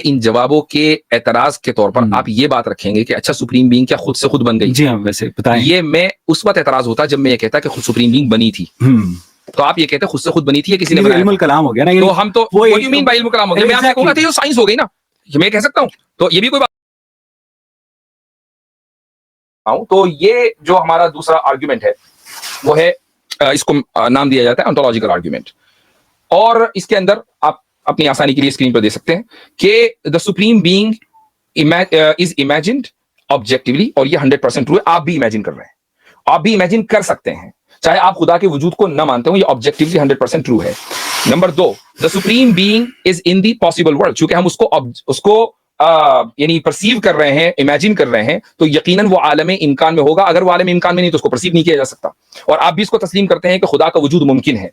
इन जवाबों के एतराज के तौर पर आप ये बात रखेंगे कि अच्छा सुप्रीम बीइंग क्या खुद से खुद बन गई? जी हाँ, वैसे बताएं। ये मैं उस वक्त एतराज होता जब मैं ये कहता कि खुद सुप्रीम बीइंग बनी थी। तो आप ये कहते खुद से खुद बनी थी या किसी ने बनाया? इल्मुल कलाम हो गया ना। तो हम तो what do you mean by इल्मुल कलाम हो गया? मैं आपसे कहूंगा तो ये साइंस हो गई ना, मैं कह सकता हूं। तो ये भी कोई बात। तो ये जो हमारा दूसरा आर्गुमेंट है वो है, इसको नाम दिया जाता है ओंटोलॉजिकल आर्गुमेंट। और इसके अंदर आप अपनी आसानी के लिए स्क्रीन पर दे सकते हैं कि the supreme being is imagined objectively, और ये 100% ट्रू है। आप भी इमेजिन कर रहे हैं, आप भी इमेजिन कर सकते हैं, चाहे आप खुदा के वजूद को न मानते हो, ये ऑब्जेक्टिवली 100% ट्रू है। Number 2, the supreme being is in the possible world. चूंकि हम उसको यानी परसीव कर रहे हैं, इमेजिन कर रहे हैं, तो यकीनन वो आलम इम्कान में होगा। अगर वो आलम इम्कान में नहीं तो उसको परसीव नहीं किया जा सकता। और आप भी इसको तस्लीम करते हैं कि खुदा का वजूद मुमकिन है।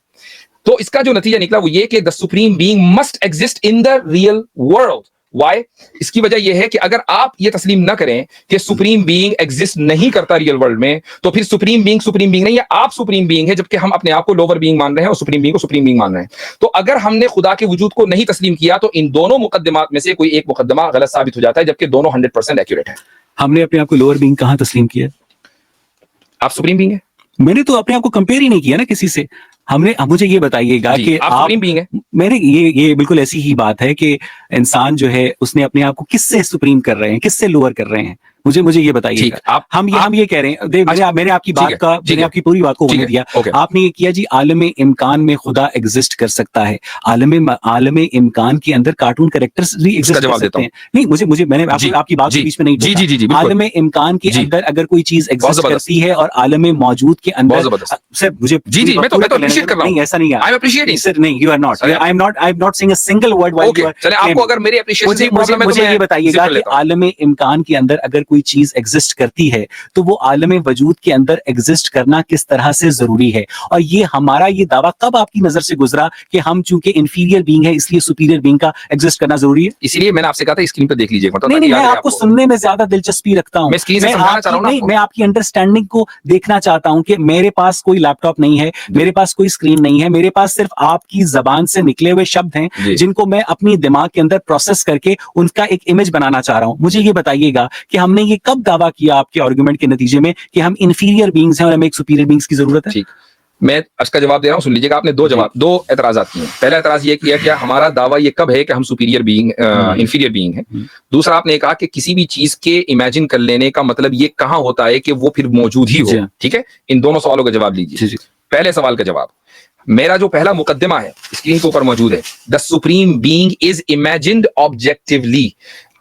तो इसका जो नतीजा निकला वो ये कि the supreme being must exist in the real world. Why? इसकी वजह यह है कि अगर आप ये तस्लीम ना करें कि सुप्रीम बीइंग एग्जिस्ट नहीं करता रियल वर्ल्ड में, तो फिर सुप्रीम बीइंग नहीं है, आप सुप्रीम बीइंग है, जबकि हम अपने आप को लोअर बीइंग मान रहे हैं और सुप्रीम बीइंग को सुप्रीम बीइंग मान रहे हैं। तो अगर हमने खुदा के वजूद को नहीं तस्लीम किया तो इन दोनों मुकद्दमात में से कोई एक मुकद्दमा गलत साबित हो जाता है, जबकि दोनों 100% एक्यूरेट है। हमने अपने आप को लोअर बीइंग कहां तस्लीम किया? आप सुप्रीम बीइंग है। मैंने तो अपने आप को कंपेयर ही नहीं किया ना किसी से। हमने, मुझे ये बताइएगा कि आप सुप्रीम बीइंग है। मैंने ये बिल्कुल ऐसी ही बात है कि इंसान जो है उसने अपने आप को किससे सुप्रीम कर रहे हैं, किससे लोअर कर रहे हैं? मुझे ये बताइए। हम ये कह रहे हैं, मैंने आपकी बात का, मैंने आपकी पूरी बात को होने दिया। आपने ये किया जी आलम इम्कान में खुदा एग्जिस्ट कर सकता है। आलम इम्कान के अंदर कार्टून कैरेक्टर्स भी एग्जिस्ट कर सकते हैं। नहीं, मैंने आपकी बात के बीच में नहीं बोला। आलम इम्कान के अंदर अगर कोई चीज एग्जिस्ट करती है और आलम मौजूद के अंदर, सर मुझे नहीं, ऐसा नहीं है सर, नहीं, you are not, I am not saying a single word. आपको अगर मेरी एप्रिशिएशन, मुझे ये बताइएगा कि आलम इम्कान के अंदर अगर कोई चीज एग्जिस्ट करती है तो वो आलम वजूद के अंदर एग्जिस्ट करना किस तरह से जरूरी है? और ये हमारा ये दावा कब आपकी नजर से गुजरा कि हम चूंकि इंफीरियर बीइंग है इसलिए सुपीरियर बीइंग का एग्जिस्ट करना जरूरी है? इसीलिए मैंने आपसे कहा था स्क्रीन पर देख लीजिए। नहीं, मैं आपको सुनने में ज्यादा दिलचस्पी रखता हूँ। मैं आपकी अंडरस्टैंडिंग को देखना चाहता हूँ कि मेरे पास कोई लैपटॉप नहीं है, मेरे पास कोई स्क्रीन नहीं है, मेरे पास सिर्फ आपकी जबान से निकले हुए शब्द हैं जिनको मैं अपनी दिमाग के अंदर प्रोसेस करके उनका एक इमेज बनाना चाह रहा हूं। मुझे ये बताइएगा कि हमने ये कब दावा किया आपके आर्गुमेंट के नतीजे में कि हम इंफीरियर बीइंग्स हैं और हमें एक सुपीरियर बीइंग्स की जरूरत है? ठीक, मैं इसका जवाब दे रहा हूं, सुन लीजिएगा। आपने दो एतराजात किए। पहला एतराज ये किया कि हमारा दावा ये कब है कि हम सुपीरियर बीइंग इंफीरियर बीइंग है। दूसरा आपने कहा कि किसी भी चीज के इमेजिन कर लेने का मतलब ये कहां होता है कि वो फिर मौजूद ही हो। ठीक है, इन दोनों सवालों का जवाब लीजिए। पहले सवाल का जवाब, मेरा जो पहला मुकद्दमा है स्क्रीन के ऊपर मौजूद है, the supreme being is imagined objectively.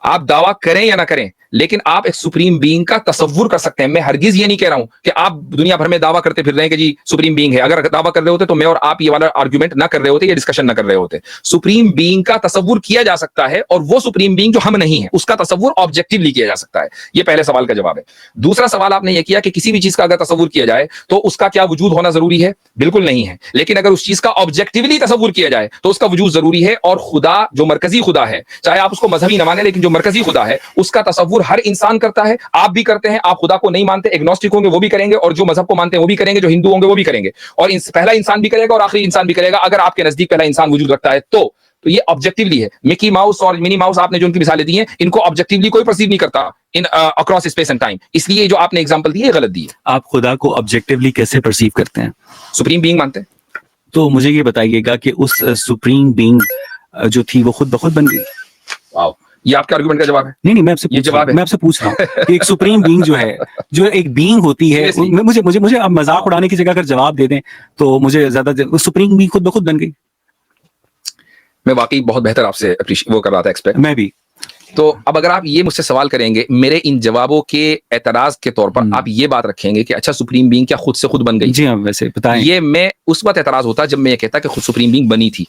आप दावा करें या ना करें, लेकिन आप एक सुप्रीम बीइंग का तसव्वुर कर सकते हैं। मैं हरगिज ये नहीं कह रहा हूं कि आप दुनिया भर में दावा करते फिर रहे हैं कि जी सुप्रीम बीइंग है। अगर दावा कर रहे होते तो मैं और आप ये वाला आर्गुमेंट ना कर रहे होते, ये डिस्कशन ना कर रहे होते। सुप्रीम बीइंग का तसव्वुर किया जा सकता है, और वो सुप्रीम बीइंग जो हम नहीं है उसका तसव्वुर ऑब्जेक्टिवली किया जा सकता है। ये पहले सवाल का जवाब है। दूसरा सवाल आपने ये किया कि किसी भी चीज का अगर तसव्वुर किया जाए तो उसका क्या वजूद होना जरूरी है? बिल्कुल नहीं है। लेकिन अगर उस चीज का ऑब्जेक्टिवली तसव्वुर किया जाए तो उसका वजूद जरूरी है। और खुदा जो मरकजी खुदा है, चाहे आप उसको मजहबी न माने, लेकिन जो मरकजी खुदा है उसका तसव्वुर हर इंसान करता है। आप भी करते हैं। आप खुदा को नहीं मानते, एग्नोस्टिक होंगे वो भी करेंगे, और जो मजहब को मानते हैं वो भी करेंगे, जो हिंदू होंगे वो भी करेंगे, और पहला इंसान भी करेगा और आखिरी इंसान भी करेगा। अगर आपके नजदीक पहला इंसान वजूद रखता है तो ये ऑब्जेक्टिवली है। मिकी माउस और मिनी माउस आपने जो उनकी मिसालें दी हैं, इनको ऑब्जेक्टिवली कोई परसीव नहीं करता इन अक्रॉस स्पेस एंड टाइम। इसलिए जो आपने एग्जांपल दी है गलत दी है। आप खुदा को ऑब्जेक्टिवली कैसे परसीव करते हैं? सुप्रीम बीइंग मानते हैं। तो मुझे ये बताइएगा कि उस सुप्रीम बीइंग जो थी वो खुद ब खुद बन गई? वाह, ये आपके आर्गुमेंट का जवाब है? नहीं, मैं आपसे पूछ रहा हूँ कि एक सुप्रीम बीइंग जो है, जो एक बीइंग होती है, मुझे अब मजाक उड़ाने की जगह अगर जवाब दे दें तो मुझे ज्यादा, सुप्रीम बीइंग खुद ब खुद बन गई? मैं वाकई बहुत बेहतर आपसे वो कर रहा था एक्सपेक्ट। मैं भी। तो अब अगर आप ये मुझसे सवाल करेंगे, मेरे इन जवाबों के एतराज के तौर पर आप ये बात रखेंगे कि अच्छा सुप्रीम बीइंग क्या खुद से खुद बन गई? जी हाँ, वैसे बताएं। ये मैं उस वक्त एतराज होता जब मैं ये कहता कि खुद सुप्रीम बीइंग बनी थी।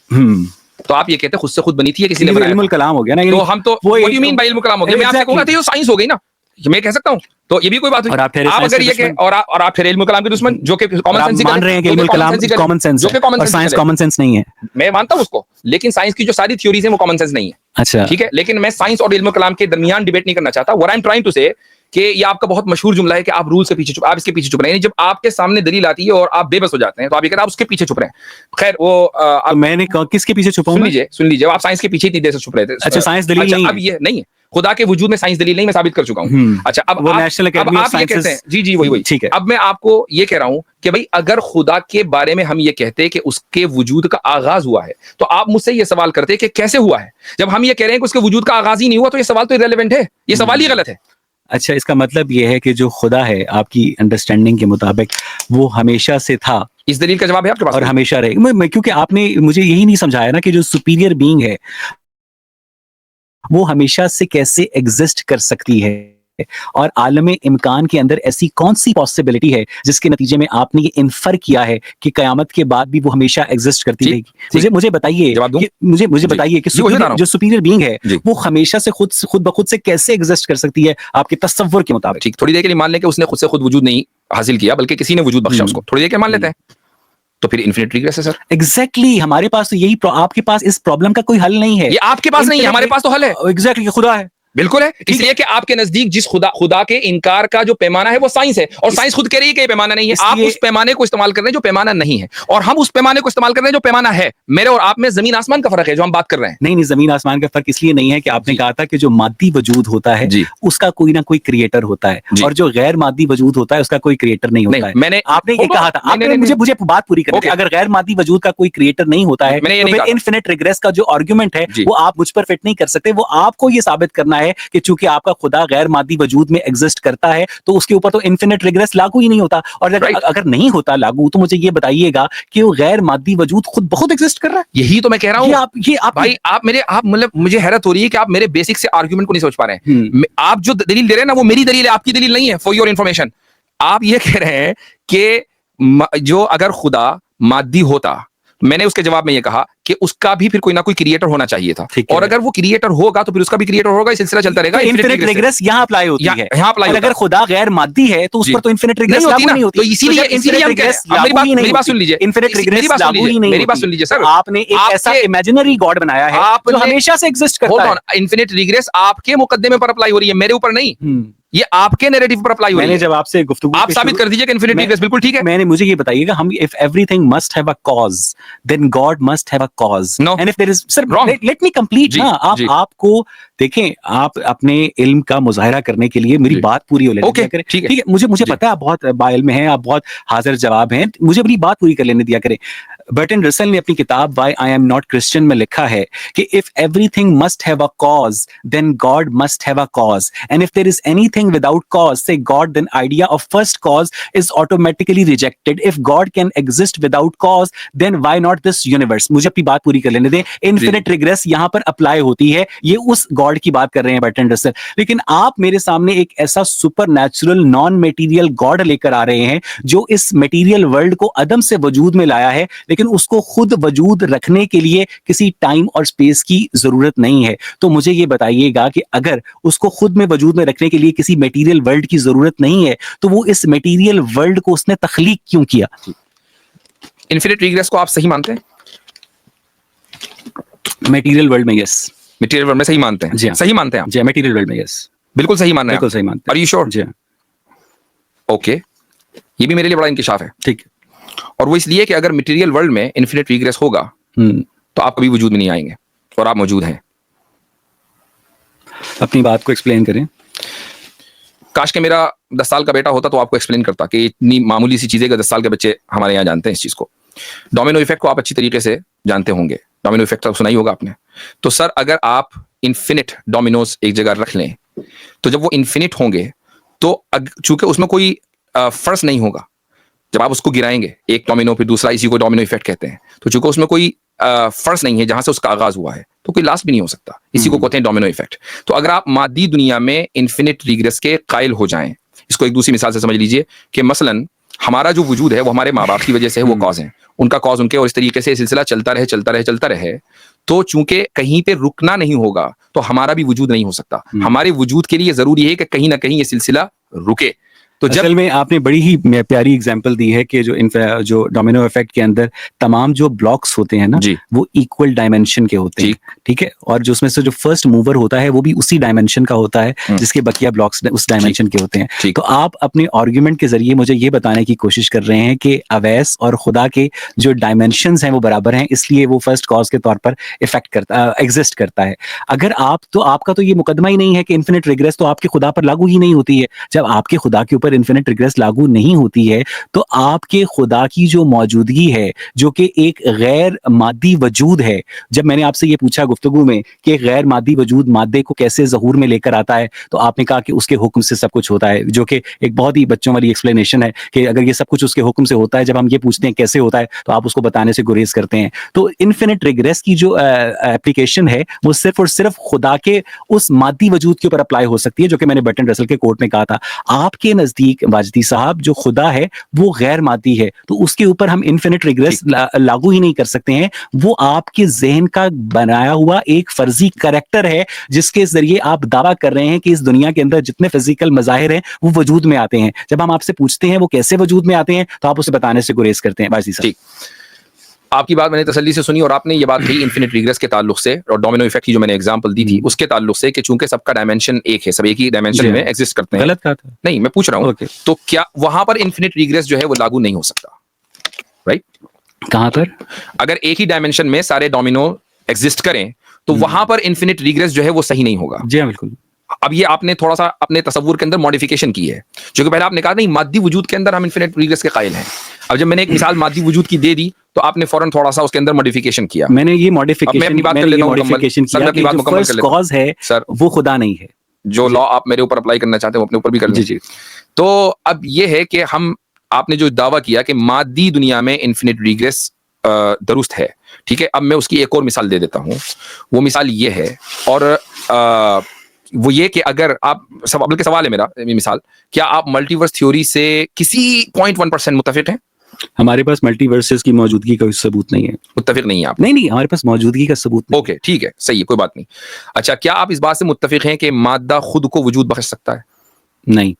तो आप ये कहते खुद से खुद बनी थी या किसी ने बनाया? इल्मुल कलाम हो गया ना। तो हम तो what do you mean by इल्मुल कलाम हो गया? मैं आपसे कहूंगा तो ये साइंस हो गई ना, मैं कह सकता हूं। तो ये भी कोई बात हुई। और आप अगर ये कहें और आप फिर इल्मुल कलाम के दुश्मन, जो कि कॉमन सेंस मान रहे हैं कि इल्मुल कलाम कॉमन सेंस है और साइंस कॉमन सेंस नहीं है। मैं मानता हूं उसको, लेकिन साइंस की जो सारी थ्योरीज हैं वो कॉमन सेंस नहीं है। अच्छा, ठीक है, लेकिन मैं साइंस और इल्मुल कलाम के दरमियान डिबेट नहीं करना चाहता। What I am trying to say कि ये आपका बहुत मशहूर जुमला है कि आप रूल से पीछे चुप, आप इसके पीछे चुप रहे हैं। जब आपके सामने दलील आती है और आप बेबस हो जाते हैं तो आप ये कहते हैं आप उसके पीछे चुप रहे हैं। खैर वो तो मैंने किसके पीछे छुपा हूं? सुन लीजिए आप साइंस के पीछे इतनी देर से छुप रहे थे। अच्छा, साइंस दलील अच्छा, नहीं है। अब ये नहीं है, खुदा के वजूद में साइंस दलील नहीं, मैं साबित कर चुका हूं। अच्छा, अब वो नेशनल एकेडमी ऑफ साइंसेस, कहते हैं जी वही ठीक है। अब मैं आपको ये कह रहा हूं कि भाई अगर खुदा के बारे में हम ये कहते हैं कि उसके वजूद का आगाज हुआ है, तो आप मुझसे ये सवाल करते हैं कि कैसे हुआ है। जब हम ये कह रहे हैं कि उसके वजूद का आगाज ही नहीं हुआ, तो ये सवाल तो इररिलेवेंट है, ये सवाल ही गलत है। अच्छा, इसका मतलब ये है कि जो खुदा है आपकी अंडरस्टैंडिंग के मुताबिक वो हमेशा से था, इस दलील का जवाब है आपके पास और हमेशा रहेगा। क्योंकि आपने मुझे यही नहीं समझाया ना कि जो सुपीरियर बीइंग है वो हमेशा से कैसे एग्जिस्ट कर सकती है, और आलम इम्कान के अंदर ऐसी कौन सी पॉसिबिलिटी है जिसके नतीजे में आपने ये इन्फर किया है कि कयामत के बाद भी वो हमेशा एग्जिस्ट करती रहेगी। मुझे बताइए कि मुझे बताइए कि जो सुपीरियर बीइंग है वो हमेशा से खुद ब खुद से कैसे एग्जिस्ट कर सकती है आपके तसव्वुर के मुताबिक। ठीक, थोड़ी देर के लिए मान लें कि उसने खुद से खुद वजूद नहीं हासिल किया, बल्कि किसी ने वजूद बख्शा उसको, थोड़ी देर के मान लेते हैं, तो फिर इन्फिनिट रिग्रेस है सर। एग्जैक्टली, हमारे पास तो यही, आपके पास इस प्रॉब्लम का कोई हल नहीं है। ये आपके पास नहीं है, हमारे पास तो हल है। एग्जैक्टली, खुदा है, बिल्कुल है। इसलिए कि आपके नजदीक जिस खुदा के इनकार का जो पैमाना है वो साइंस है, और साइंस खुद कह रही है कि ये पैमाना नहीं है। आप उस पैमाने को इस्तेमाल कर रहे हैं जो पैमाना नहीं है, और हम उस पैमाने को इस्तेमाल कर रहे हैं जो पैमाना है। मेरे और आप में जमीन आसमान का फर्क है जो हम बात कर रहे हैं। नहीं, जमीन आसमान का फर्क इसलिए नहीं है कि आपने कहा था कि जो मादी वजूद होता है उसका कोई ना कोई क्रिएटर होता है, और जो गैर मादी वजूद होता है उसका कोई क्रिएटर नहीं होता है। मैंने आपने ये कहा था, मुझे बात पूरी करनी है। अगर गैर मादी वजूद का कोई क्रिएटर नहीं होता है तो फिर इनफिनिट रिग्रेस का जो आर्गुमेंट है वो आप मुझ पर फिट नहीं कर सकते। वो आपको ये साबित करना है कि चूंकि आपका खुदा गैर मादी वजूद में एग्जिस्ट करता है तो उसके ऊपर तो इनफिनिट रिग्रेस लागू ही नहीं होता। और अगर नहीं होता लागू, तो मुझे ये बताइएगा कि वो गैर मादी वजूद खुद बहुत एग्जिस्ट कर रहा है। यही तो मैं कह रहा हूं। भाई आप मतलब मुझे हैरत हो रही है कि आप मेरे बेसिक से आर्गुमेंट को नहीं समझ पा रहे हैं। आप जो दलील दे रहे हैं ना वो मेरी दलील है, आपकी दलील नहीं है। फॉर योर इन्फॉर्मेशन, आप ये कह रहे हैं कि जो अगर खुदा मादी होता, मैंने उसके जवाब में ये कहा कि उसका भी फिर कोई ना कोई क्रिएटर होना चाहिए था, और अगर वो क्रिएटर होगा तो फिर उसका भी क्रिएटर होगा, ये सिलसिला चलता रहेगा। इनफिनिट रिग्रेस यहां अप्लाई होती है, यहां अप्लाई। अगर खुदा गैर मादी है तो उस पर तो इनफिनिट रिग्रेस लागू नहीं होती। तो इसीलिए हम कह रहे हैं, मेरी बात सुन लीजिए, इनफिनिट रिग्रेस लागू ही नहीं। मेरी बात सुन लीजिए सर, आपने एक ऐसा इमेजिनरी गॉड बनाया है जो हमेशा से एग्जिस्ट करता है। इनफिनिट रिग्रेस आपके मुकद्दमे पर अप्लाई हो रही है, मेरे ऊपर नहीं। ये आपके नैरेटिव पर अप्लाई हो रही है। मैंने जब आपसे गुफ्तगू, आप साबित कर दीजिए कि इनफिनिट रिग्रेस बिल्कुल ठीक है। मुझे ये बताइएगा, हम if everything must have a cause then God must have a cause, and if there is, sir let me complete ना। आपको देखें, आप अपने इल्म का मुजाहिरा करने के लिए मेरी बात पूरी हो लेने दिया करें। ठीक है, मुझे पता है आप बहुत बाइल्म हैं, आप बहुत हाजिर जवाब हैं, मुझे अपनी बात पूरी कर लेने दिया करें। बर्टन रसल ने अपनी किताब why I am not Christian में लिखा है कि if everything must have a cause then God must have a cause, and if there is anything without cause से God, then idea of first cause is automatically rejected. If God can exist without cause then why not this universe. मुझे अपनी बात पूरी कर लेने दें। Infinite regret यहां पर अप्लाई होती है, ये उस गॉड की बात कर रहे हैं बर्टन रसल, लेकिन आप मेरे सामने एक ऐसा super natural non material God लेकर आ रहे हैं जो इस मेटीरियल वर्ल्ड को अदम से वजूद में लाया है, लेकिन उसको खुद वजूद रखने के लिए किसी टाइम और स्पेस की जरूरत नहीं है। तो मुझे ये बताइएगा कि अगर उसको खुद में वजूद में रखने के लिए किसी मटेरियल वर्ल्ड की जरूरत नहीं है तो वो इस मटेरियल वर्ल्ड को उसने तख्लीक क्यों किया? इनफिनिट रिग्रेस को आप सही मानते हैं? मटेरियल वर्ल्ड में यस। मटेरियल वर्ल्ड में सही मानते हैं? जी सही मानते हैं आप? जी, मटेरियल वर्ल्ड में यस, बिल्कुल सही मान रहे हैं, बिल्कुल सही मानते हैं। Are you sure? जी ओके, ये भी मेरे लिए बड़ा इंकिशाफ है। ठीक, और वो इसलिए कि अगर मटेरियल वर्ल्ड में इनफिनिट रिग्रेस होगा तो आप कभी वजूद में नहीं आएंगे, और आप मौजूद हैं। अपनी बात को एक्सप्लेन करें। काश के मेरा 10 साल का बेटा होता तो आपको एक्सप्लेन करता कि इतनी मामूली सी चीजें 10 साल के बच्चे हमारे यहाँ जानते हैं इस चीज को। डोमिनो इफेक्ट को आप अच्छी तरीके से जानते होंगे, डोमिनो इफेक्ट तो सुना ही होगा आपने। तो सर अगर आप इन्फिनिट डोमिनोज एक जगह रख लें तो जब वो इन्फिनिट होंगे तो चूंकि उसमें कोई फर्श नहीं होगा, जब आप उसको गिराएंगे एक डोमिनो फिर दूसरा, इसी को डोमिनो इफेक्ट कहते हैं, तो चूंकि उसमें कोई फर्श नहीं है जहां से उसका आगाज हुआ है तो कोई लास्ट भी नहीं हो सकता, इसी को कहते हैं डोमिनो इफेक्ट। तो अगर आप मादी दुनिया में इन्फिनिट रिग्रेस के कायल हो जाएं, इसको एक दूसरी मिसाल से समझ लीजिए कि मसलन हमारा जो वजूद है वो हमारे माँ बाप की वजह से है, वो कॉज है, उनका कॉज उनके, और इस तरीके से सिलसिला चलता रहे। तो चूंकि कहीं पे रुकना नहीं होगा तो हमारा भी वजूद नहीं हो सकता। हमारे वजूद के लिए जरूरी है कि कहीं ना कहीं ये सिलसिला रुके। तो जब असल में आपने बड़ी ही प्यारी एग्जांपल दी है कि जो डोमिनो इफेक्ट के अंदर तमाम जो ब्लॉक्स होते हैं ना, जी वो इक्वल डायमेंशन के होते हैं, ठीक है, और जो उसमें से जो फर्स्ट मूवर होता है वो भी उसी डायमेंशन का होता है जिसके बकिया ब्लॉक्स उस डायमेंशन के होते हैं। तो आप अपने आर्गुमेंट के जरिए मुझे ये बताने की कोशिश कर रहे हैं कि अवैस और खुदा के जो डायमेंशंस हैं वो बराबर हैं, इसलिए वो फर्स्ट कॉज के तौर पर एग्जिस्ट करता है। अगर आप तो आपका तो ये मुकदमा ही नहीं है कि इन्फिनिट रिग्रेस तो आपके खुदा पर लागू ही नहीं होती है। जब आपके खुदा के ऊपर इन्फिनिट रिग्रेस लागू नहीं होती है तो आपके खुदा की जो मौजूदगी है, जो कि एक गैर मादी वजूद है, जब मैंने आपसे ये पूछा गुफ्तगू में कि गैर मादी वजूद मादे को कैसे ज़हूर में लेकर आता है, तो आपने कहा कि उसके हुक्म से सब कुछ होता है, जो कि एक बहुत ही बच्चों वाली एक्सप्लेनेशन है कि अगर ये सब कुछ उसके हुक्म से होता है, जब हम ये पूछते हैं कैसे होता है तो आप उसको बताने से गुरेज करते हैं। तो इन्फिनिट रिग्रेस की जो एप्लीकेशन है वो सिर्फ और सिर्फ खुदा के उस मादी वजूद के ऊपर अप्लाई हो सकती है, जो कि मैंने बर्टन रसल के कोर्ट में कहा था। आपके नजदीक वाजदी साहब जो खुदा है वो गैर मादी है, तो उसके ऊपर हम इन्फिनिट रिग्रेस लागू ही नहीं कर सकते हैं। वो आपके जहन का बनाया हुआ एक फर्जी करैक्टर है जिसके जरिए आप दावा कर रहे हैं कि इस दुनिया के अंदर जितने फिजिकल मजाहिर हैं वो वजूद में आते हैं। जब हम आपसे पूछते हैं वो कैसे वजूद में आते हैं तो आप उसे बताने से गुरेज करते हैं। वाजदी साहब, आपकी बात मैंने तसल्ली से सुनी और आपने ये बात कही इन्फिनिट रिग्रेस के ताल्लुक से और डोमिनो इफेक्ट की जो मैंने एग्जांपल दी थी उसके ताल्लुक से कि चूंकि सबका डायमेंशन एक है, सब एक ही डायमेंशन में एग्जिस्ट करते हैं। गलत कहा था? नहीं, मैं पूछ रहा हूँ तो क्या वहां पर इन्फिनिट रिग्रेस जो है वो लागू नहीं हो सकता? राइट, कहां पर? अगर एक ही डायमेंशन में सारे डोमिनो एग्जिस्ट करें तो वहां पर इन्फिनिट रिग्रेस जो है वो सही नहीं होगा। जी हाँ, बिल्कुल। अब ये आपने थोड़ा सा अपने तसव्वुर के अंदर मॉडिफिकेशन की है, जो कि पहले आपने कहा नहीं मादी वजूद के अंदर हम इन्फिनिट रिग्रेस के कायल हैं। अब जब मैंने एक मिसाल मादी वजूद की दे दी तो आपने फौरन थोड़ा सा उसके अंदर मॉडिफिकेशन किया। मैंने ये मॉडिफिकेशन मैं अपनी बात कर लेता हूं, किया कि जो फर्स्ट कॉज है सर वो खुदा नहीं है। जो लॉ आप मेरे ऊपर अप्लाई करना चाहते हैं वो अपने ऊपर भी कर लें। जी। तो अब ये है कि हम आपने जो दावा किया कि मादी दुनिया में इन्फिनिट रिग्रेस दुरुस्त है, ठीक है। अब मैं उसकी एक और मिसाल दे देता हूं। वो मिसाल ये है और वो ये कि अगर आप बल्कि सवाल है मेरा मिसाल, क्या आप मल्टीवर्स थ्योरी से किसी 0.1% मुत्तफिक हैं? हमारे पास मल्टीवर्सेस की मौजूदगी का कोई सबूत नहीं है। मुत्तफिक नहीं है आप? नहीं, हमारे पास मौजूदगी का सबूत नहीं। ओके, ठीक है, सही है, कोई बात नहीं। अच्छा, क्या आप इस बात से मुत्तफिक हैं कि मादा खुद को वजूद बख्श सकता है? नहीं।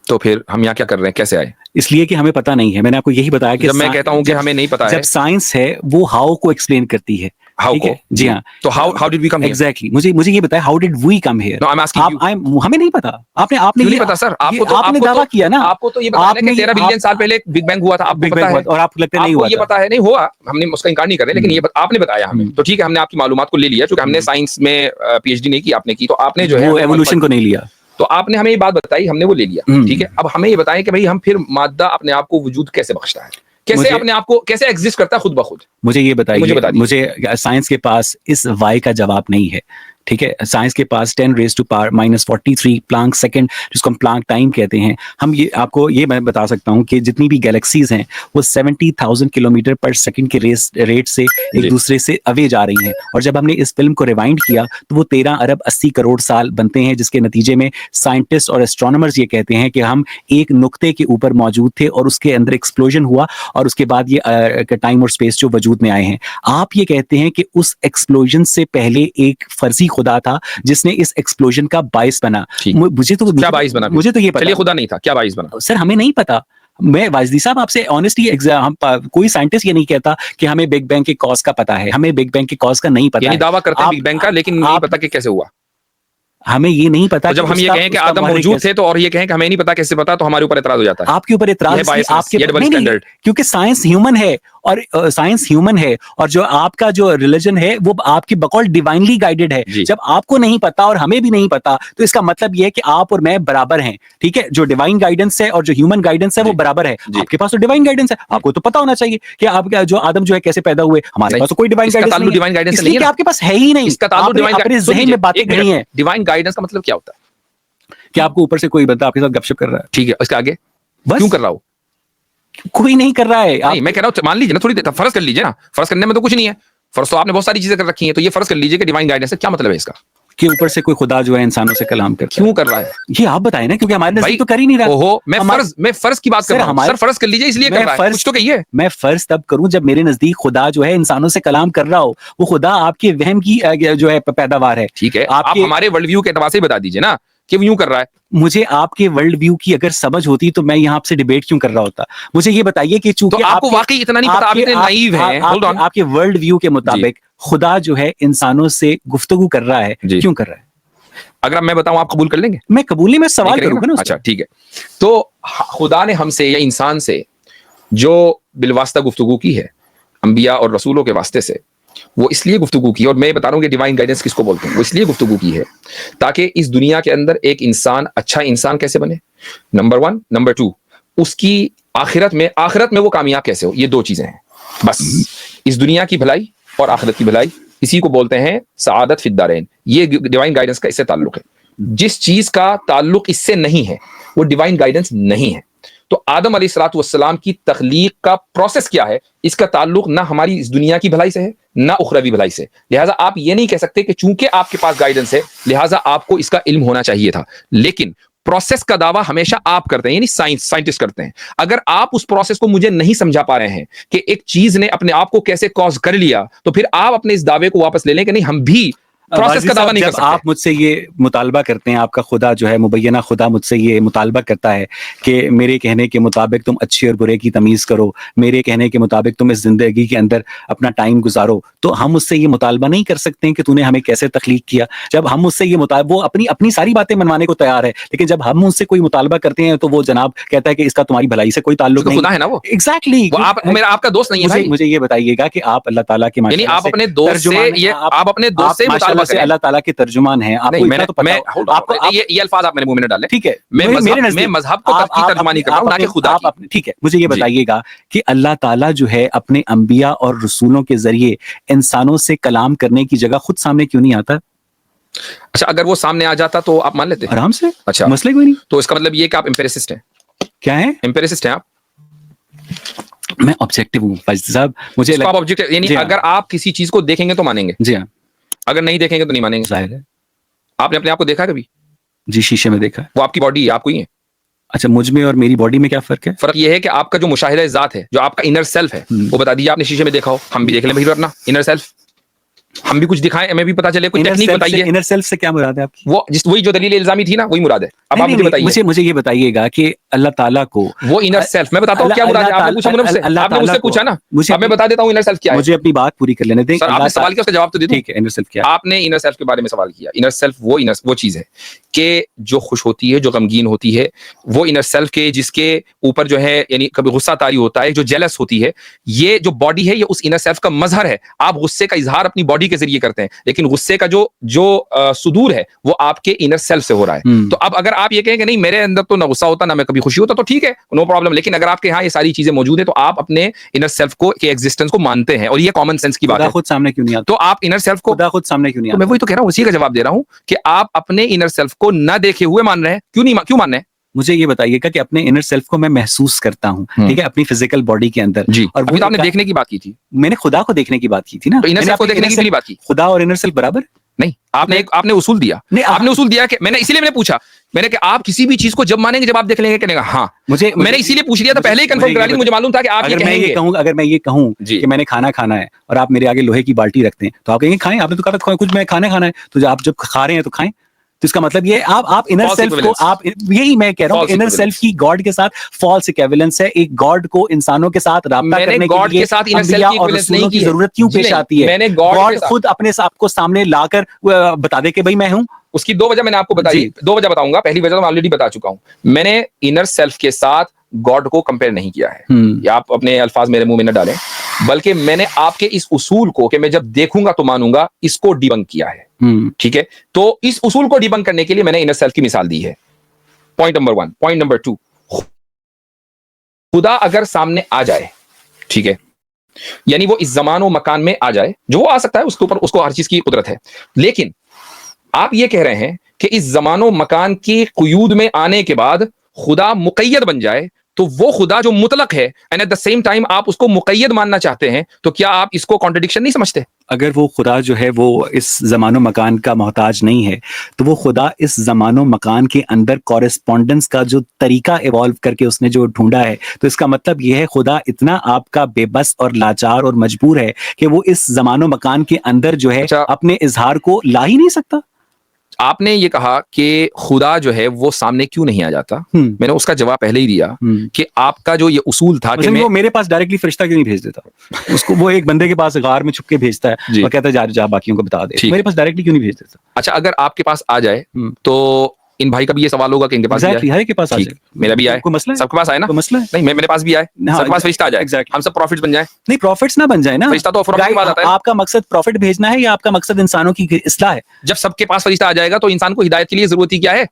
तो फिर हम यहाँ क्या कर रहे हैं, कैसे आए? इसलिए कि हमें पता नहीं है। मैंने आपको यही बताया कि जब मैं कहता हूं कि हमें नहीं पता है, जब साइंस है वो हाउ को एक्सप्लेन करती है। ठीक है, जी हाँ। तो how did we come here? Exactly, मुझे ये बताया how did we come here? No, I am asking you. हमें नहीं पता। आपने नहीं पता सर? आपने दावा किया ना, आपको तो ये बताया ना कि 13 बिलियन साल पहले बिग बैंग हुआ था, आपको पता है? और आपको लगता है नहीं हुआ? ये पता है नहीं हुआ, हमने उसका इनकार नहीं कर रहे, लेकिन ये आपने बताया हमें, तो ठीक है, हमने आपकी मालूमात को ले लिया, क्योंकि हमने साइंस में पीएचडी नहीं की, आपने की, तो आपने जो है वो एवोल्यूशन को नहीं लिया, तो आपने हमें ये बात बताई, हमने वो ले लिया, ठीक है। अब हमें ये बताएं कि भाई हम फिर मादा अपने आप को वजूद कैसे बख्शता है, कैसे अपने आप को कैसे एग्जिस्ट करता है खुद ब खुद? मुझे ये बताइए। मुझे साइंस के पास इस वाई का जवाब नहीं है, ठीक है। साइंस के पास 10⁻⁻43 प्लांक सेकंड, जिसको हम प्लांक टाइम कहते हैं, हम ये आपको ये मैं बता सकता हूँ कि जितनी भी गैलेक्सीज हैं वो 70,000 किलोमीटर पर सेकंड के रेट से एक दूसरे से अवे जा रही हैं। और जब हमने इस फिल्म को रिवाइंड किया तो वो 13 अरब 80 करोड़ साल बनते हैं, जिसके नतीजे में साइंटिस्ट और एस्ट्रोनॉमर्स ये कहते हैं कि हम एक नुक्ते के ऊपर मौजूद थे और उसके अंदर एक्सप्लोजन हुआ और उसके बाद ये टाइम और स्पेस जो वजूद में आए हैं। आप ये कहते हैं कि उस एक्सप्लोजन से पहले एक फर्जी खुदा था जिसने इस एक्सप्लोजन का बाइस बना। मुझे तो क्या बाइस बना? मुझे तो ये पता, खुदा नहीं था, क्या बाइस बना? सर हमें नहीं पता। मैं वाजदी साहब आपसे ऑनेस्टली कोई साइंटिस्ट ये नहीं कहता कि हमें बिग बैंग के कॉज का पता है, हमें बिग बैंग के कॉज का नहीं पता है। दावा करते हैं बिग बैंग का, लेकिन नहीं पता कि कैसे हुआ। हमें ये नहीं पता। तो जब हम ये कहें कि आदम मौजूद थे तो और ये कहें कि हमें नहीं पता कैसे पता, तो हमारे ऊपर एतराज हो जाता है। आपके ऊपर एतराज आपके नहीं, क्योंकि साइंस ह्यूमन है और साइंस ह्यूमन है और जो आपका जो रिलीजन है वो आपकी बकौल डिवाइनली गाइडेड है। जब आपको नहीं पता और हमें भी नहीं पता तो इसका मतलब ये है कि आप और मैं बराबर हैं, ठीक है। जो डिवाइन गाइडेंस है और जो ह्यूमन गाइडेंस है वो बराबर है। आपके पास तो डिवाइन गाइडेंस है, आपको तो पता होना चाहिए कि आपका जो आदम जो है कैसे पैदा हुए। हमारे पास तो कोई डिवाइन गाइडेंस नहीं है, आपके पास है ही नहीं। इसका ताल्लुक अपने ज़हन में बातें नहीं है। डिवाइन गाइडेंस का मतलब क्या होता है? कि आपको ऊपर से कोई बंदा आपके साथ गपशप कर रहा है, ठीक है, उसके आगे क्यों कर रहा हो? कोई नहीं कर रहा है। नहीं, मैं कह रहा हूं मान लीजिए ना, थोड़ी देर फर्ज कर लीजिए ना, फर्ज करने में तो कुछ नहीं है, फर्ज तो आपने बहुत सारी चीजें कर रखी हैं, तो ये फर्ज कर लीजिए कि डिवाइन गाइडेंस है, क्या मतलब है इसका? कि ऊपर से कोई खुदा जो है इंसानों से कलाम करता है। क्यों कर रहा है ये आप बताएं ना, क्योंकि हमारे नजदीक तो कर ही नहीं रहा। ओहो, मैं फर्ज की बात कर रहा हूं सर, फर्ज कर लीजिए इसलिए कर रहा है, कुछ तो कहिए। मैं फर्ज तब करूं जब मेरे नजदीक खुदा जो है इंसानों से कलाम कर रहा हो। वो खुदा आपके वहम की जो है पैदावार है, ठीक है। आप हमारे वर्ल्ड व्यू के एतबार से बता दीजिए ना कि वो यूं कर रहा है। मुझे आपके वर्ल्ड व्यू की अगर समझ होती तो मैं यहाँ आपसे डिबेट क्यों कर रहा होता? मुझे ये बताइए कि चूंकि तो आपको वाकई इतना नहीं पता, आप इतने नाइव हैं। होल्ड ऑन, आपके वर्ल्ड व्यू के मुताबिक खुदा जो है इंसानों से गुफ्तगू कर रहा है, क्यों कर रहा है? अगर मैं बताऊं आप कबूल कर लेंगे? मैं कबूल नहीं, मैं सवाल करूंगा ना। अच्छा ठीक है, तो खुदा ने हमसे या इंसान से जो बिलवास्ता गुफ्तगू की है अंबिया और रसूलों के वास्ते से, वो इसलिए गुफ्तगू की, और मैं बता रहा हूं कि डिवाइन गाइडेंस किसको बोलते हैं, वो इसलिए गुफ्तगू की है ताकि इस दुनिया के अंदर एक इंसान अच्छा इंसान कैसे बने, नंबर 1, नंबर 2 उसकी आखिरत में वो कामयाब कैसे हो। ये 2 चीजें हैं बस। इस दुनिया की भलाई और आखिरत की भलाई, इसी को बोलते हैं सआदत फिद्दारैन। ये डिवाइन गाइडेंस का इससे ताल्लुक है। जिस चीज का ताल्लुक इससे नहीं है वो डिवाइन गाइडेंस नहीं है। तो आदम अलैहिस्सलाम की तख्लीक का प्रोसेस क्या है, इसका ताल्लुक ना हमारी इस दुनिया की भलाई से है ना उखरवी भलाई से। लिहाजा आप ये नहीं कह सकते कि चूंकि आपके पास गाइडेंस है लिहाजा आपको इसका इल्म होना चाहिए था। लेकिन प्रोसेस का दावा हमेशा आप करते हैं, यानी साइंटिस्ट करते हैं। अगर आप उस प्रोसेस को मुझे नहीं समझा पा रहे हैं कि एक चीज ने अपने आप को कैसे कॉज कर लिया, तो फिर आप अपने इस दावे को वापस ले लें कि नहीं हम भी प्रोसेस का दावा नहीं कर सकते। आप मुझसे ये मुतालबा करते हैं, आपका खुदा जो है मुबैना खुदा मुझसे ये मुतालबा करता है कि मेरे कहने के मुताबिक तुम अच्छे और बुरे की तमीज़ करो, मेरे कहने के मुताबिक तुम इस जिंदगी के अंदर अपना टाइम गुजारो, तो हम उससे ये मुतालबा नहीं कर सकते हैं कि तूने हमें कैसे तख्लीक किया। जब हम उससे ये वो अपनी सारी बातें मनवाने को तैयार है, लेकिन जब हम उससे कोई मुतालबा करते हैं तो वो जनाब कहता है कि इसका तुम्हारी भलाई से कोई ताल्लुक नहीं। खुदा है ना वो। एग्जैक्टली, मेरा आपका दोस्त नहीं है भाई। मुझे ये बताइएगा कि आप अल्लाह ताला के यानी आप अपने दोस्त से माशाल्लाह से अल्लाह ताला के तर्जुमान हैं। आपको इतना तो पता है। आपको ये अल्फाज आप मेरे मुंह में न डालें, ठीक है। मैं मजहब को की तर्जुमानी कर रहा हूं, ना कि खुदा की। ठीक है, मुझे ये बताइएगा कि अल्लाह ताला जो है अपने अंबिया और रसूलों के जरिए इंसानों से कलाम करने की जगह खुद सामने क्यों नहीं आता? अच्छा, अगर वो सामने आ जाता तो आप मान लेते? आराम से। अच्छा, मसले कोई नहीं। तो इसका मतलब ये कि आप एम्पिरिसिस्ट हैं। क्या है? एम्पिरिसिस्ट हैं आप? मैं ऑब्जेक्टिव हूँ फाजिल साहब। मुझे आप ऑब्जेक्टिव, यानी अगर आप किसी चीज को देखेंगे तो मानेंगे? जी हाँ। अगर नहीं देखेंगे तो नहीं मानेंगे? जाहिर है। आपने अपने आप को देखा कभी? जी, शीशे में देखा। वो आपकी बॉडी है, आपको ही है। अच्छा, मुझ में और मेरी बॉडी में क्या फर्क है? फर्क ये है कि आपका जो मुशाहिदा ज़ात है, जो आपका इनर सेल्फ है, वो बता दीजिए। आपने शीशे में देखा हो, हम भी देख लें भाई अपना इनर सेल्फ, हम भी कुछ दिखाएं, हमें भी पता चले, कोई टेक्निक बताइए। इनर सेल्फ से क्या मुराद है आपकी? वही जो दलील इल्जामी थी ना, वही मुराद है। अब आप मुझे बताइए। मुझे ये बताइएगा कि अल्लाह ताला को वो इनर सेल्फ, मैं बताता हूँ क्या मुराद है। आपने पूछा मुझसे, आपने मुझसे पूछा ना, अब मैं बता देता हूँ इनर सेल्फ क्या है। मुझे अपनी बात पूरी कर लेने दें। सर, आपने सवाल किया, उसका जवाब तो दे दूं। ठीक है, इनर सेल्फ क्या है? आपने इनर सेल्फ के बारे में सवाल किया। इनर सेल्फ वो चीज है कि जो खुश होती है, जो गमगीन होती है, वो इनर सेल्फ के जिसके ऊपर जो है यानी कभी गुस्सा तारी होता है, जो जेलस होती है, ये जो बॉडी है ये उस इनर सेल्फ का मजहर है। आप गुस्से का इजहार अपनी बॉडी के जरिए करते हैं, लेकिन गुस्से का जो सुदूर है वो आपके इनर सेल्फ से हो रहा है। तो अब अगर आप ये कहें कि नहीं मेरे अंदर तो ना गुस्सा होता ना मैं कभी खुशी होता, तो ठीक है, नो प्रॉब्लम। लेकिन अगर आपके यहाँ ये सारी चीजें मौजूद है तो आप अपने इनर सेल्फ को के एग्जिस्टेंस को मानते हैं, और ये कॉमन सेंस की बात है। खुद सामने क्यों नहीं आता? तो आप इनर सेल्फ को खुद सामने क्यों नहीं आता? मैं वही तो कह रहा हूँ, उसी का जवाब दे रहा हूँ कि आप अपने इनर सेल्फ को ना देखे हुए मान रहे हैं। क्यों मान रहे हैं? मुझे ये बताइएगा कि अपने इनर सेल्फ को मैं महसूस करता हूँ, ठीक है, अपनी फिजिकल बॉडी के अंदर। जी, और अभी तो आपने देखने की बात की थी। मैंने खुदा को देखने की बात की थी ना। तो इनर सेल्फ को देखने की भी बात की। खुदा और इनर सेल्फ बराबर नहीं। आपने उसूल दिया। आपने उसूल दिया कि मैंने पूछा, मैंने कि आप किसी भी चीज को जब मानेंगे जब आप देख लेंगे, कहने हाँ। मैंने इसीलिए पूछ लिया था, पहले ही कंफर्म करा लिया, मुझे मालूम था कि आप ये कहेंगे। अगर मैं ये कहूं कि मैंने खाना खाना है और आप मेरे आगे लोहे की बाल्टी रखते हैं तो आप कहेंगे खाएं। आपने तो कहा था कुछ मैं खाना है, तो आप जब खा रहे हैं तो खाएं। तो इसका मतलब ये आप इनर सेल्फ को आप, यही मैं कह रहा हूँ, इनर सेल्फ की गॉड के साथ फॉल्स इक्विवेलेंस है। एक गॉड को इंसानों के साथ राब्ता करने के लिए अंबिया और रसूलों की जरूरत क्यों पेश आती है? गॉड खुद अपने आप को सामने लाकर बता दे कि भाई मैं हूं। उसकी 2 वजह मैंने आपको बताई, 2 वजह बताऊंगा। पहली वजह तो मैं ऑलरेडी बता चुका हूं। मैंने इनर सेल्फ के साथ गॉड को कंपेयर नहीं किया है, या आप अपने अल्फाज मेरे मुंह में न डालें, बल्कि मैंने आपके इस उसूल को कि मैं जब देखूंगा तो मानूंगा, इसको डिबंक किया है। ठीक है, तो इस उसूल को डिबंक करने के लिए मैंने इनर सेल्फ की मिसाल दी है। Point number 1। पॉइंट नंबर 2, खुदा अगर सामने आ जाए, ठीक है, यानी वो इस जमानो मकान में आ जाए, जो वो आ सकता है, उसके ऊपर उसको हर चीज की कुदरत है। लेकिन आप ये कह रहे हैं कि इस जमानो मकान की क़ुयूद में आने के बाद खुदा मुक़य्यद बन जाए, तो वो खुदा जो मुतलक है and at the same time आप उसको मुक़य्यद मानना चाहते हैं, तो क्या आप इसको कॉन्ट्रडिक्शन नहीं समझते? अगर वो खुदा जो है वो इस जमानो मकान का मोहताज नहीं है, तो वो खुदा इस जमानो मकान के अंदर कॉरेस्पॉन्डेंस का जो तरीका इवॉल्व करके उसने जो ढूंढा है, तो इसका मतलब ये है खुदा इतना आपका बेबस और लाचार और मजबूर है कि वो इस जमानो मकान के अंदर जो है अपने इजहार को ला ही नहीं सकता। आपने ये कहा कि खुदा जो है वो सामने क्यों नहीं आ जाता, मैंने उसका जवाब पहले ही दिया कि आपका जो ये उसूल था कि वो मेरे पास डायरेक्टली फरिश्ता क्यों नहीं भेज देता उसको, वो एक बंदे के पास गार में छुप के भेजता है और कहता है जा बाकियों को बता दे, मेरे पास डायरेक्टली क्यों नहीं भेज देता? अच्छा, अगर आपके पास आ जाए तो इन भाई का भी ये सवाल होगा कि इनके पास भी आए, के पास आ जाए, मेरा भी आए, कोई मसला है? सबके पास आए ना, कोई मसला है? नहीं मेरे पास भी आए, सबके पास फरिश्ता आ जाए, हम सब प्रॉफिट्स बन जाए। नहीं, प्रॉफिट्स ना बन जाए ना, फरिश्ता तो प्रॉफिट की बात आता है। आपका मकसद प्रॉफिट भेजना है या आपका मकसद इंसानों की इस्लाह है? जब सबके पास फरिश्ता आ जाएगा तो इंसान को हिदायत के लिए जरूरत ही क्या है?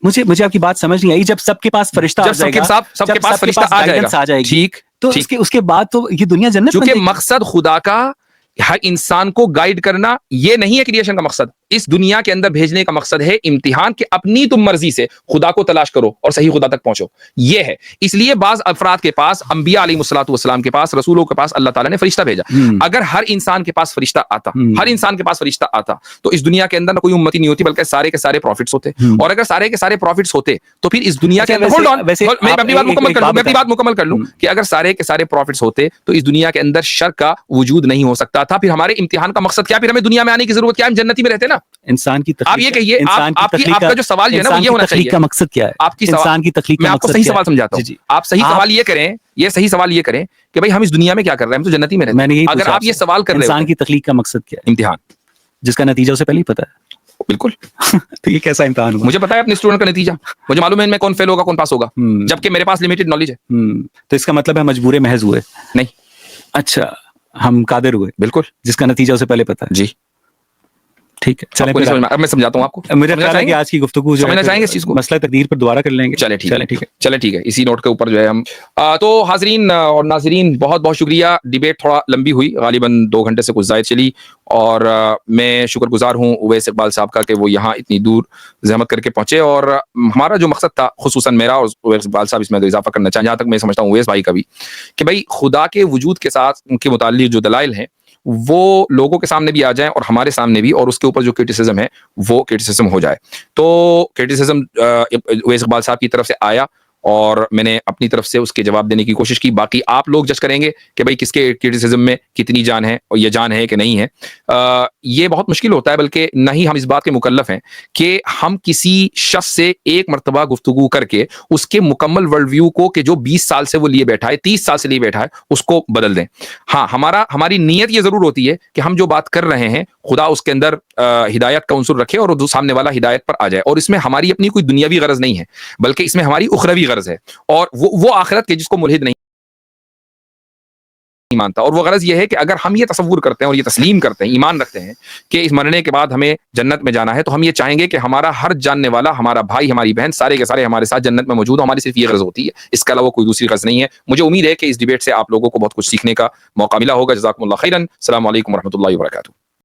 मुझे आपकी बात समझ नहीं आई। जब सबके पास फरिश्ता आ जाएगा, सबके पास फरिश्ता आ जाएगा, ठीक, तो उसके बाद तो ये दुनिया जन्नत बन जाएगी। क्योंकि मकसद खुदा का हर इंसान को गाइड करना ये नहीं है क्रिएशन का मकसद। इस दुनिया के अंदर भेजने का मकसद है इम्तिहान के अपनी तुम मर्जी से खुदा को तलाश करो और सही खुदा तक पहुंचो, ये है। इसलिए बाज अफराद के पास, अंबिया अलैहिस्सलातु वस्सलाम के पास, रसूलों के पास अल्लाह ताला ने फरिश्ता भेजा। अगर हर इंसान के पास फरिश्ता आता, हर इंसान के पास फरिश्ता आता तो इस दुनिया के अंदर ना कोई उम्मती नहीं होती, बल्कि सारे के सारे प्रॉफिट्स होते। और अगर सारे के सारे प्रॉफिट्स होते तो फिर इस दुनिया के अंदर, होल्ड ऑन, मैं अपनी बात मुकम्मल कर लूं कि अगर सारे के सारे प्रॉफिट्स होते तो इस दुनिया के अंदर शर का वजूद नहीं हो सकता था। फिर हमारे इम्तिहान का मकसद क्या? फिर हमें दुनिया में आने की जरूरत क्या है? हम जन्नती में रहते ना। इंसान की आप ये कहिए, आपका जो सवाल है ना वो ये होना चाहिए, का मकसद क्या है? आपकी इंसान की तख्लीक मैं आपको सही सवाल समझाता हूँ। आप सही सवाल ये करें, ये सही सवाल ये करें कि भाई हम इस दुनिया में क्या कर रहे हैं, हम तो जन्नती में रहते हैं। अगर आप ये सवाल कर रहे हैं इंसान की तख्लीक का मकसद क्या है? इम्तिहान, जिसका नतीजा उसे पहले ही पता है। बिल्कुल। तो ये कैसा इम्तिहान हुआ? मुझे पता है अपने स्टूडेंट का नतीजा, मुझे मालूम है इनमें कौन फेल होगा कौन पास होगा, जबकि मेरे पास लिमिटेड नॉलेज है। तो इसका मतलब है मजबूरे महज हुए? नहीं। अच्छा, हम कादिर हुए? बिल्कुल, जिसका नतीजा उसे पहले पता है। जी ठीक है, चलें फिर अब मैं समझाता हूँ आपको। मेरा ख्याल है कि आज की गुफ्तगू जो समझना चाहेंगे इस चीज को, मसला तकदीर पर दोबारा कर लेंगे। चले ठीक है, इसी नोट के ऊपर जो है हम तो हाजरीन और नाजरीन, बहुत बहुत शुक्रिया। डिबेट थोड़ा लंबी हुई, गालिबन 2 घंटे से कुछ ज़ायद चली, और मैं शुक्रगुजार हूँ उवैस इकबाल साहब का कि वो यहाँ इतनी दूर जहमत करके पहुंचे। और हमारा जो मकसद था, खुसूसन मेरा और उवैस इकबाल साहब, इसमें तो इजाफा करना चाहिए, जहाँ तक मैं समझता हूँ उवैस भाई का भी, कि भाई खुदा के वजूद के साथ उनके मुताल्लिक जो दलाइल हैं वो लोगों के सामने भी आ जाएं और हमारे सामने भी, और उसके ऊपर जो क्रिटिसिज्म है वो क्रिटिसिज्म हो जाए। तो क्रिटिसिज्म उवैस इकबाल साहब की तरफ से आया और मैंने अपनी तरफ से उसके जवाब देने की कोशिश की। बाकी आप लोग जज करेंगे कि भाई किसके क्रिटिसिज्म में कितनी जान है और ये जान है कि नहीं है। ये बहुत मुश्किल होता है, बल्कि नहीं हम इस बात के मुकल्लफ हैं कि हम किसी शख्स से एक मरतबा गुफ्तगू करके उसके मुकम्मल वर्ल्ड व्यू को, कि जो 20 साल से वो लिए बैठा है, 30 साल से लिए बैठा है, उसको बदल दें। हाँ, हमारी नीयत ये जरूर होती है कि हम जो बात कर रहे हैं खुदा उसके अंदर हिदायत का उन्सुर रखे और सामने वाला हिदायत पर आ जाए। और इसमें हमारी अपनी कोई दुनियावी गरज नहीं है, बल्कि इसमें हमारी उखरवी गरज है, और वो आखिरत के जिसको मुल्हिद नहीं मानता। और वो गरज ये है कि अगर हम ये तसव्वुर करते हैं और ये तस्लीम करते हैं, ईमान रखते हैं कि इस मरने के बाद हमें जन्नत में जाना है, तो हम ये चाहेंगे कि हमारा हर जानने वाला, हमारा भाई, हमारी बहन, सारे के सारे हमारे साथ जन्नत में मौजूद हो। हमारी सिर्फ ये गरज होती है, इसके अलावा कोई दूसरी गरज नहीं है। मुझे उम्मीद है कि इस डिबेट से आप लोगों को बहुत कुछ सीखने का मौका मिला होगा। जज़ाकुमुल्लाह खैरन। अस्सलामु अलैकुम व रहमतुल्लाहि व बरकातुहू।